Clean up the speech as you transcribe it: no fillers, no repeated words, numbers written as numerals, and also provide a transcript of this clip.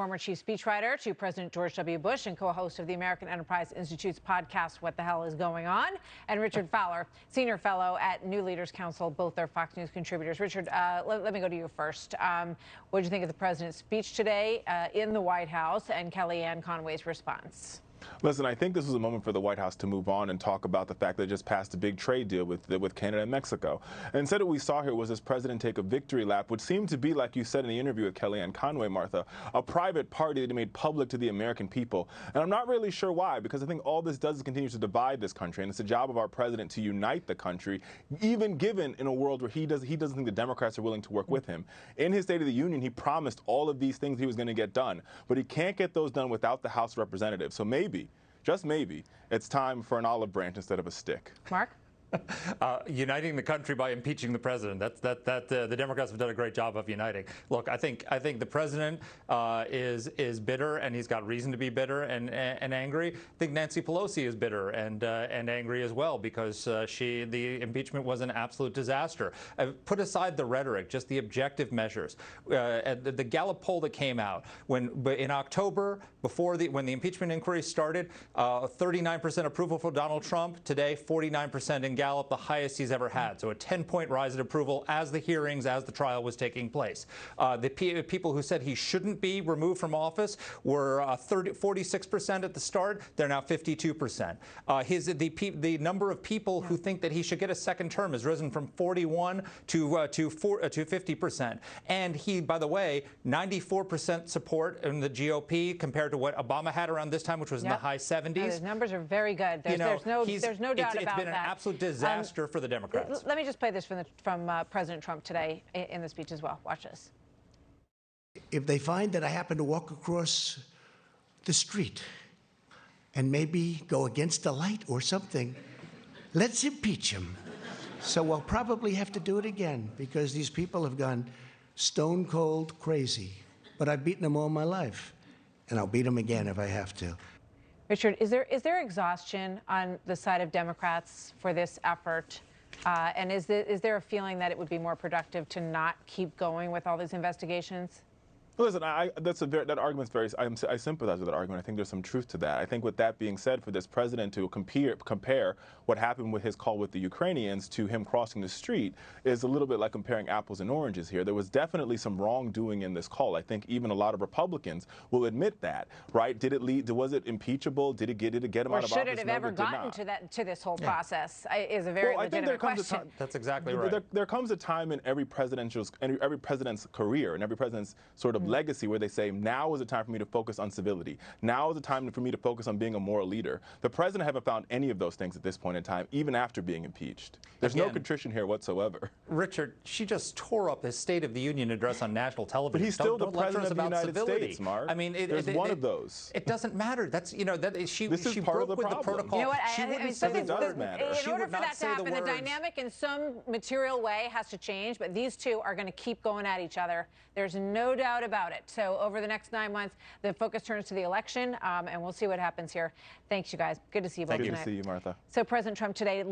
Former chief speechwriter to President George W. Bush and co-host of the American Enterprise Institute's podcast, What the Hell is Going On? And Richard Fowler, senior fellow at New Leaders Council. Both are Fox News contributors. Richard, let me go to you first. What did you think of the president's speech today in the White House and Kellyanne Conway's response? Listen, I think this was a moment for the White House to move on and talk about the fact that it just passed a big trade deal with Canada and Mexico. And instead, what we saw here was this president take a victory lap, which seemed to be, like you said in the interview with Kellyanne Conway, Martha, a private party that he made public to the American people. And I'm not really sure why, because I think all this does is continue to divide this country. And it's the job of our president to unite the country, even given in a world where he doesn't think the Democrats are willing to work with him. In his State of the Union, he promised all of these things he was going to get done, but he can't get those done without the House of Representatives. So maybe, just maybe, it's time for an olive branch instead of a stick. Mark? Uniting the country by impeaching the president. The Democrats have done a great job of uniting. Look, I think the president is bitter, and he's got reason to be bitter and angry. I think Nancy Pelosi is bitter and angry as well, because the impeachment was an absolute disaster. Put aside the rhetoric, just the objective measures. The Gallup poll that came out in October, when the impeachment inquiry started, 39% approval for Donald Trump. Today, 49% in Gallup, the highest he's ever had. So a 10-point rise in approval as the trial was taking place. The people who said he shouldn't be removed from office were 46% at the start. They're now 52%. The number of people who think that he should get a second term has risen from 41 to 50%. And he, by the way, 94% support in the GOP compared to what Obama had around this time, which was in the high 70s. Those numbers are very good. There's no doubt about that. It's been an absolute disaster for the Democrats. Let me just play this from President Trump today in the speech as well. Watch this. If they find that I happen to walk across the street and maybe go against a light or something, let's impeach him. So we'll probably have to do it again, because these people have gone stone cold crazy. But I've beaten them all my life, and I'll beat them again if I have to. Richard, is there exhaustion on the side of Democrats for this effort? And is there a feeling that it would be more productive to not keep going with all these investigations? Listen, that argument's very. I sympathize with that argument. I think there's some truth to that. I think, with that being said, for this president to compare what happened with his call with the Ukrainians to him crossing the street is a little bit like comparing apples and oranges here. There was definitely some wrongdoing in this call. I think even a lot of Republicans will admit that, right? Did it lead? Was it impeachable? Did it get him out of office? Or should it have ever gotten to this whole process? Is a very legitimate question. That's exactly right. There comes a time in every president's career and every president's sort of legacy where they say, now is the time for me to focus on civility. Now is the time for me to focus on being a moral leader. The president haven't found any of those things at this point in time, even after being impeached. There's no contrition here whatsoever. Richard, she just tore up his State of the Union address on national television. But he's still the president of the United States, Mark. I mean, there's one of those. It doesn't matter. She broke with the protocol. You know what? She wouldn't say the words. In order for that to happen, the dynamic in some material way has to change, but these two are going to keep going at each other. There's no doubt about it. So over the next 9 months, the focus turns to the election, and we'll see what happens here. Thanks, you guys. Good to see you both tonight. Good to see you, Martha. So President Trump today